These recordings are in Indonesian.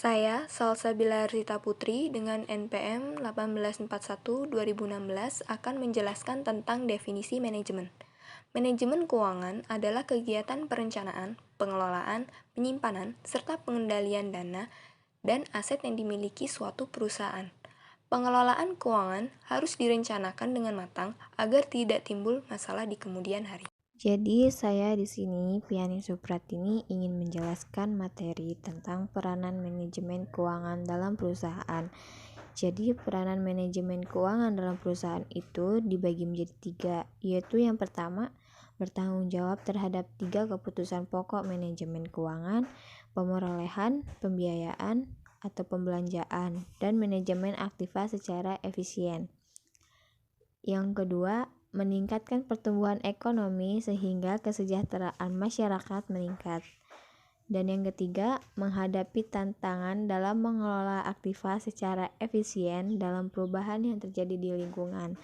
Saya, Salsabila Rita Putri dengan NPM 1841-2016 akan menjelaskan tentang definisi manajemen. Manajemen keuangan adalah kegiatan perencanaan, pengelolaan, penyimpanan, serta pengendalian dana dan aset yang dimiliki suatu perusahaan. Pengelolaan keuangan harus direncanakan dengan matang agar tidak timbul masalah di kemudian hari. Jadi saya di sini Piani Supratini ingin menjelaskan materi tentang peranan manajemen keuangan dalam perusahaan. Jadi peranan manajemen keuangan dalam perusahaan itu dibagi menjadi 3, yaitu yang pertama bertanggung jawab terhadap 3 keputusan pokok manajemen keuangan, pemerolehan, pembiayaan atau pembelanjaan, dan manajemen aktiva secara efisien. Yang kedua, meningkatkan pertumbuhan ekonomi sehingga kesejahteraan masyarakat meningkat. Dan yang ketiga, menghadapi tantangan dalam mengelola aktiva secara efisien dalam perubahan yang terjadi di lingkungan.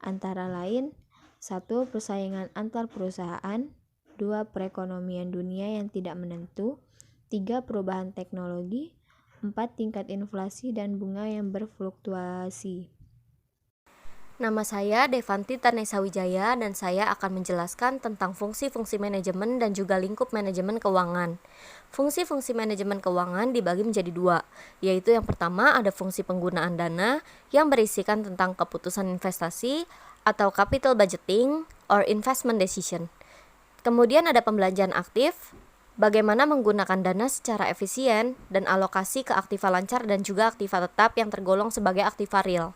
Antara lain, 1. Persaingan antar perusahaan, 2. Perekonomian dunia yang tidak menentu, 3. Perubahan teknologi, 4. Tingkat inflasi dan bunga yang berfluktuasi. Nama saya Devanti Tanesa Wijaya dan saya akan menjelaskan tentang fungsi-fungsi manajemen dan juga lingkup manajemen keuangan. Fungsi-fungsi manajemen keuangan dibagi menjadi 2, yaitu yang pertama ada fungsi penggunaan dana yang berisikan tentang keputusan investasi atau capital budgeting or investment decision. Kemudian ada pembelanjaan aktif, bagaimana menggunakan dana secara efisien dan alokasi ke aktiva lancar dan juga aktiva tetap yang tergolong sebagai aktiva real.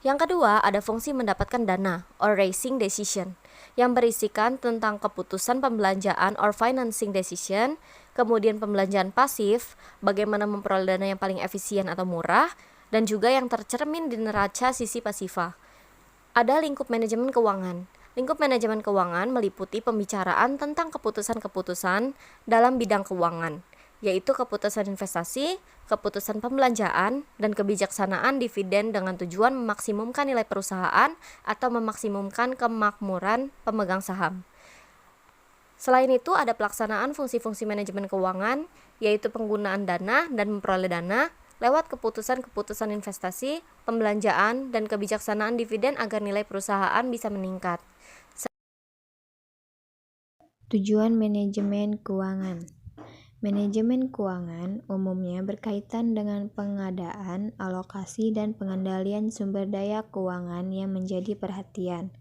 Yang kedua, ada fungsi mendapatkan dana or raising decision yang berisikan tentang keputusan pembelanjaan or financing decision, kemudian pembelanjaan pasif, bagaimana memperoleh dana yang paling efisien atau murah, dan juga yang tercermin di neraca sisi pasifa. Ada lingkup manajemen keuangan. Lingkup manajemen keuangan meliputi pembicaraan tentang keputusan-keputusan dalam bidang keuangan, yaitu keputusan investasi, keputusan pembelanjaan, dan kebijaksanaan dividen dengan tujuan memaksimumkan nilai perusahaan atau memaksimumkan kemakmuran pemegang saham. Selain itu, ada pelaksanaan fungsi-fungsi manajemen keuangan, yaitu penggunaan dana dan memperoleh dana lewat keputusan-keputusan investasi, pembelanjaan, dan kebijaksanaan dividen agar nilai perusahaan bisa meningkat. Tujuan manajemen keuangan. Manajemen keuangan umumnya berkaitan dengan pengadaan, alokasi, dan pengendalian sumber daya keuangan yang menjadi perhatian.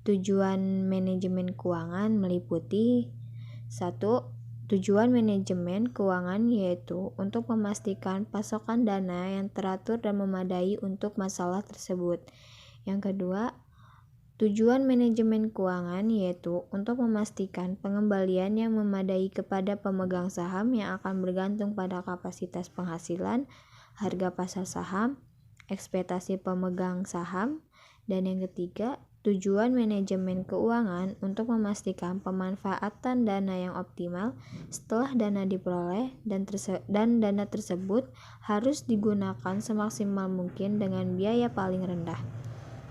Tujuan manajemen keuangan meliputi 1. Tujuan manajemen keuangan yaitu untuk memastikan pasokan dana yang teratur dan memadai untuk masalah tersebut. Yang kedua, tujuan manajemen keuangan yaitu untuk memastikan pengembalian yang memadai kepada pemegang saham yang akan bergantung pada kapasitas penghasilan, harga pasar saham, ekspektasi pemegang saham. Dan yang ketiga, tujuan manajemen keuangan untuk memastikan pemanfaatan dana yang optimal setelah dana diperoleh dan dana tersebut harus digunakan semaksimal mungkin dengan biaya paling rendah.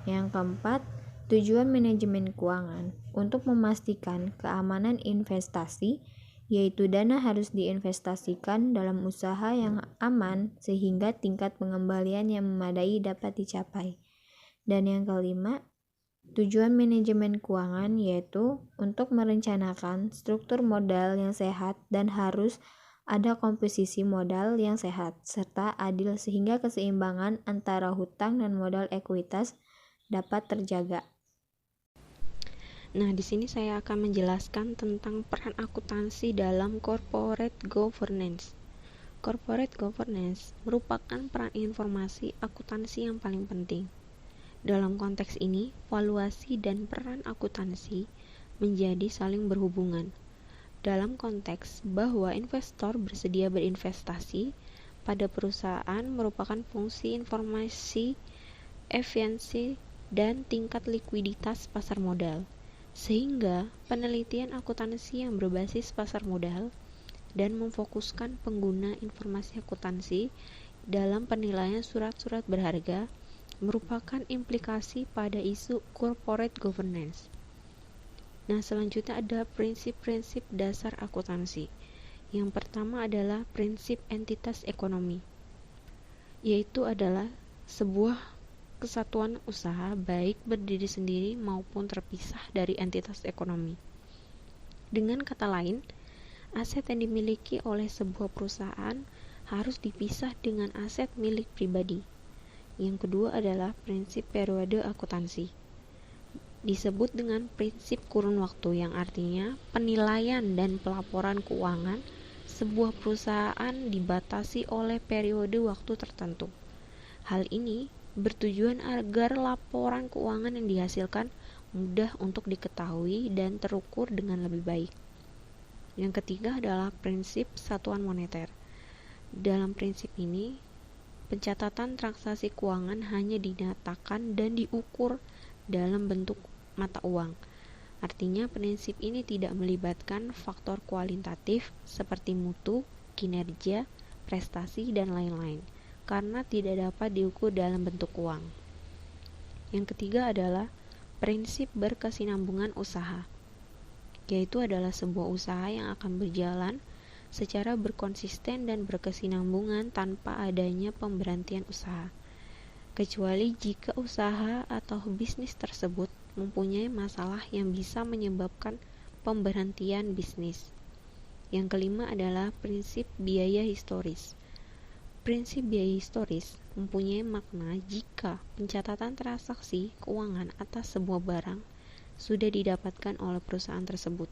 Yang keempat, tujuan manajemen keuangan untuk memastikan keamanan investasi, yaitu dana harus diinvestasikan dalam usaha yang aman sehingga tingkat pengembalian yang memadai dapat dicapai. Dan yang kelima, tujuan manajemen keuangan yaitu untuk merencanakan struktur modal yang sehat dan harus ada komposisi modal yang sehat serta adil sehingga keseimbangan antara hutang dan modal ekuitas dapat terjaga. Nah, di sini saya akan menjelaskan tentang peran akuntansi dalam corporate governance. Corporate governance merupakan peran informasi akuntansi yang paling penting. Dalam konteks ini, valuasi dan peran akuntansi menjadi saling berhubungan. Dalam konteks bahwa investor bersedia berinvestasi pada perusahaan merupakan fungsi informasi, efisiensi, dan tingkat likuiditas pasar modal. Sehingga penelitian akuntansi yang berbasis pasar modal dan memfokuskan pengguna informasi akuntansi dalam penilaian surat-surat berharga merupakan implikasi pada isu corporate governance. Nah, selanjutnya ada prinsip-prinsip dasar akuntansi. Yang pertama adalah prinsip entitas ekonomi, yaitu adalah sebuah kesatuan usaha baik berdiri sendiri maupun terpisah dari entitas ekonomi. Dengan kata lain, aset yang dimiliki oleh sebuah perusahaan harus dipisah dengan aset milik pribadi. Yang kedua adalah prinsip periode akuntansi. Disebut dengan prinsip kurun waktu yang artinya penilaian dan pelaporan keuangan sebuah perusahaan dibatasi oleh periode waktu tertentu. Hal ini bertujuan agar laporan keuangan yang dihasilkan mudah untuk diketahui dan terukur dengan lebih baik. Yang ketiga adalah prinsip satuan moneter. Dalam prinsip ini, pencatatan transaksi keuangan hanya dinyatakan dan diukur dalam bentuk mata uang. Artinya, prinsip ini tidak melibatkan faktor kualitatif seperti mutu, kinerja, prestasi, dan lain-lain, karena tidak dapat diukur dalam bentuk uang. Yang ketiga adalah prinsip berkesinambungan usaha, yaitu adalah sebuah usaha yang akan berjalan secara berkonsisten dan berkesinambungan tanpa adanya pemberhentian usaha, kecuali jika usaha atau bisnis tersebut mempunyai masalah yang bisa menyebabkan pemberhentian bisnis. Yang kelima adalah prinsip biaya historis. Prinsip biaya historis mempunyai makna jika pencatatan transaksi keuangan atas sebuah barang sudah didapatkan oleh perusahaan tersebut,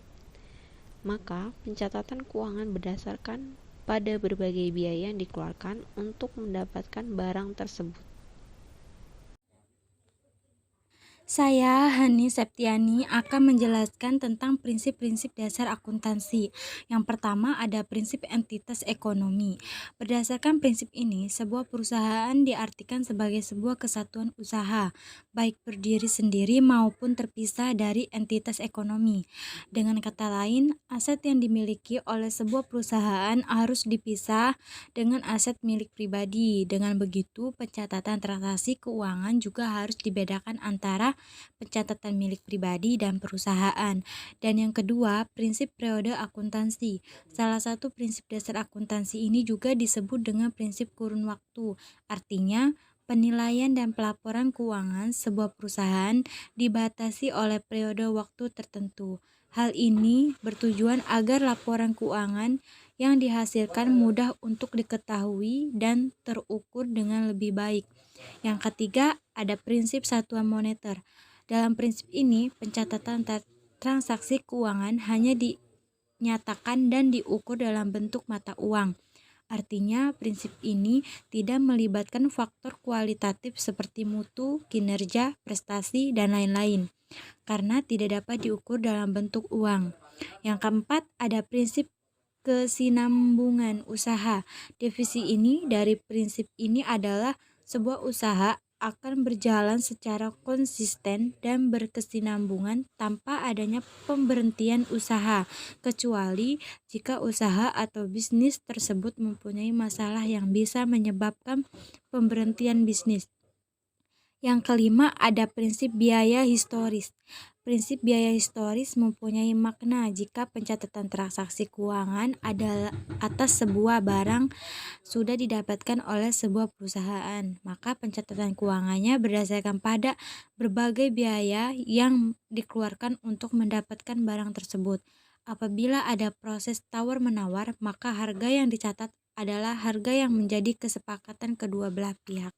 maka pencatatan keuangan berdasarkan pada berbagai biaya yang dikeluarkan untuk mendapatkan barang tersebut. Saya, Hani Septiani, akan menjelaskan tentang prinsip-prinsip dasar akuntansi. Yang pertama ada prinsip entitas ekonomi. Berdasarkan prinsip ini, sebuah perusahaan diartikan sebagai sebuah kesatuan usaha, baik berdiri sendiri maupun terpisah dari entitas ekonomi. Dengan kata lain, aset yang dimiliki oleh sebuah perusahaan harus dipisah dengan aset milik pribadi. Dengan begitu, pencatatan transaksi keuangan juga harus dibedakan antara pencatatan milik pribadi dan perusahaan. Dan yang kedua, prinsip periode akuntansi. Salah satu prinsip dasar akuntansi ini juga disebut dengan prinsip kurun waktu. Artinya, penilaian dan pelaporan keuangan sebuah perusahaan dibatasi oleh periode waktu tertentu. Hal ini bertujuan agar laporan keuangan yang dihasilkan mudah untuk diketahui dan terukur dengan lebih baik. Yang ketiga, ada prinsip satuan moneter. Dalam prinsip ini, pencatatan transaksi keuangan hanya dinyatakan dan diukur dalam bentuk mata uang. Artinya, prinsip ini tidak melibatkan faktor kualitatif seperti mutu, kinerja, prestasi, dan lain-lain, karena tidak dapat diukur dalam bentuk uang. Yang keempat, ada prinsip kesinambungan usaha. Definisi ini dari prinsip ini adalah sebuah usaha akan berjalan secara konsisten dan berkesinambungan tanpa adanya pemberhentian usaha, kecuali jika usaha atau bisnis tersebut mempunyai masalah yang bisa menyebabkan pemberhentian bisnis. Yang kelima, ada prinsip biaya historis. Prinsip biaya historis mempunyai makna jika pencatatan transaksi keuangan adalah atas sebuah barang sudah didapatkan oleh sebuah perusahaan, maka pencatatan keuangannya berdasarkan pada berbagai biaya yang dikeluarkan untuk mendapatkan barang tersebut. Apabila ada proses tawar-menawar, maka harga yang dicatat adalah harga yang menjadi kesepakatan kedua belah pihak.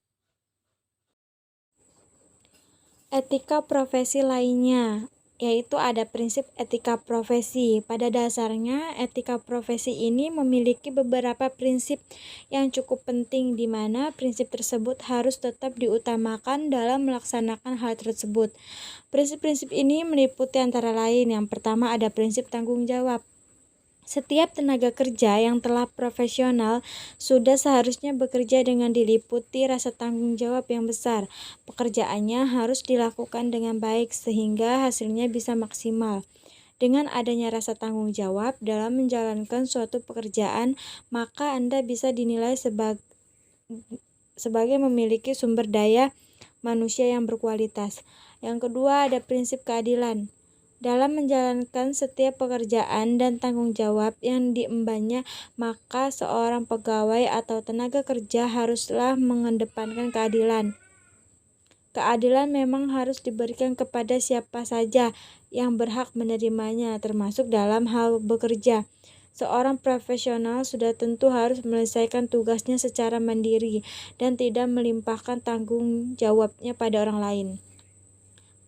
Etika profesi lainnya, yaitu ada prinsip etika profesi. Pada dasarnya, etika profesi ini memiliki beberapa prinsip yang cukup penting, di mana prinsip tersebut harus tetap diutamakan dalam melaksanakan hal tersebut. Prinsip-prinsip ini meliputi antara lain, yang pertama ada prinsip tanggung jawab. Setiap tenaga kerja yang telah profesional sudah seharusnya bekerja dengan diliputi rasa tanggung jawab yang besar. Pekerjaannya harus dilakukan dengan baik sehingga hasilnya bisa maksimal. Dengan adanya rasa tanggung jawab dalam menjalankan suatu pekerjaan, maka Anda bisa dinilai sebagai memiliki sumber daya manusia yang berkualitas. Yang kedua ada prinsip keadilan. dalam menjalankan setiap pekerjaan dan tanggung jawab yang diembannya, maka seorang pegawai atau tenaga kerja haruslah mengedepankan keadilan. Keadilan memang harus diberikan kepada siapa saja yang berhak menerimanya, termasuk dalam hal bekerja. Seorang profesional sudah tentu harus menyelesaikan tugasnya secara mandiri dan tidak melimpahkan tanggung jawabnya pada orang lain.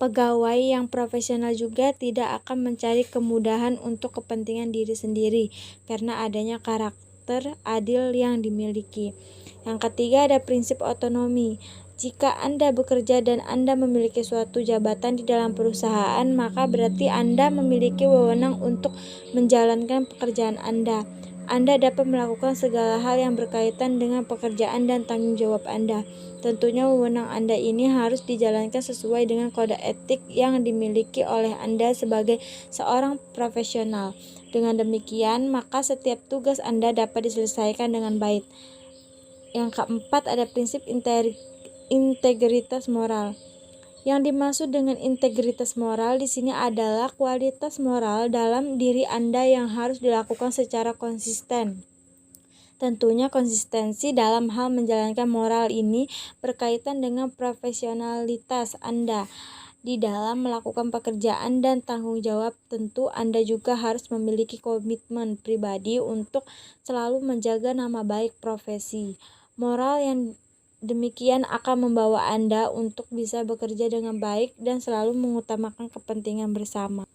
Pegawai yang profesional juga tidak akan mencari kemudahan untuk kepentingan diri sendiri karena adanya karakter adil yang dimiliki. Yang ketiga ada prinsip otonomi. Jika Anda bekerja dan Anda memiliki suatu jabatan di dalam perusahaan, maka berarti Anda memiliki wewenang untuk menjalankan pekerjaan Anda. Anda dapat melakukan segala hal yang berkaitan dengan pekerjaan dan tanggung jawab Anda. Tentunya wewenang Anda ini harus dijalankan sesuai dengan kode etik yang dimiliki oleh Anda sebagai seorang profesional. Dengan demikian, maka setiap tugas Anda dapat diselesaikan dengan baik. Yang keempat ada prinsip integritas moral. Yang dimaksud dengan integritas moral di sini adalah kualitas moral dalam diri Anda yang harus dilakukan secara konsisten. Tentunya konsistensi dalam hal menjalankan moral ini berkaitan dengan profesionalitas Anda di dalam melakukan pekerjaan dan tanggung jawab. Tentu Anda juga harus memiliki komitmen pribadi untuk selalu menjaga nama baik profesi. Moral yang demikian akan membawa Anda untuk bisa bekerja dengan baik dan selalu mengutamakan kepentingan bersama.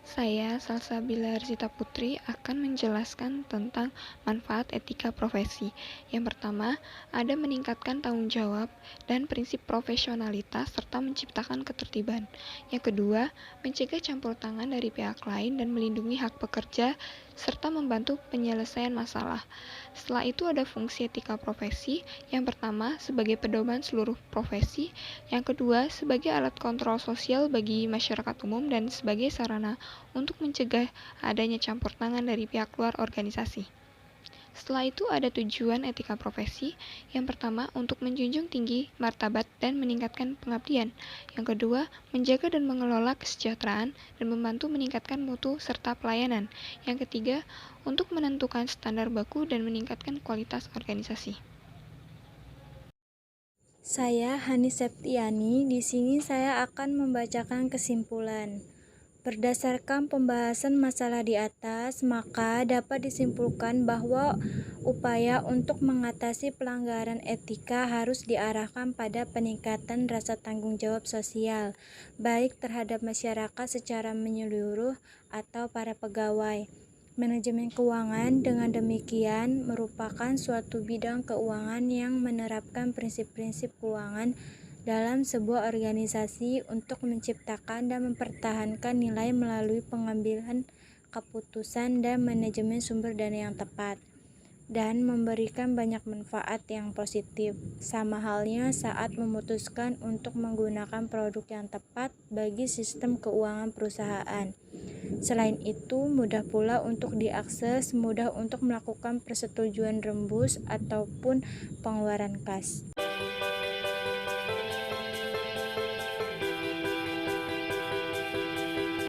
Saya, Salsabila Rizita Putri, akan menjelaskan tentang manfaat etika profesi. Yang pertama, ada meningkatkan tanggung jawab dan prinsip profesionalitas serta menciptakan ketertiban. Yang kedua, mencegah campur tangan dari pihak lain dan melindungi hak pekerja serta membantu penyelesaian masalah. Setelah itu ada fungsi etika profesi. Yang pertama, sebagai pedoman seluruh profesi. Yang kedua, sebagai alat kontrol sosial bagi masyarakat umum dan sebagai sarana untuk mencegah adanya campur tangan dari pihak luar organisasi. Setelah itu ada tujuan etika profesi. Yang pertama, untuk menjunjung tinggi martabat dan meningkatkan pengabdian. Yang kedua, menjaga dan mengelola kesejahteraan dan membantu meningkatkan mutu serta pelayanan. Yang ketiga, untuk menentukan standar baku dan meningkatkan kualitas organisasi. Saya Hani Septiani. Di sini saya akan membacakan kesimpulan. Berdasarkan pembahasan masalah di atas, maka dapat disimpulkan bahwa upaya untuk mengatasi pelanggaran etika harus diarahkan pada peningkatan rasa tanggung jawab sosial, baik terhadap masyarakat secara menyeluruh atau para pegawai. Manajemen keuangan dengan demikian merupakan suatu bidang keuangan yang menerapkan prinsip-prinsip keuangan dalam sebuah organisasi untuk menciptakan dan mempertahankan nilai melalui pengambilan keputusan dan manajemen sumber dana yang tepat, dan memberikan banyak manfaat yang positif, sama halnya saat memutuskan untuk menggunakan produk yang tepat bagi sistem keuangan perusahaan. Selain itu, mudah pula untuk diakses, mudah untuk melakukan persetujuan rembus ataupun pengeluaran kas.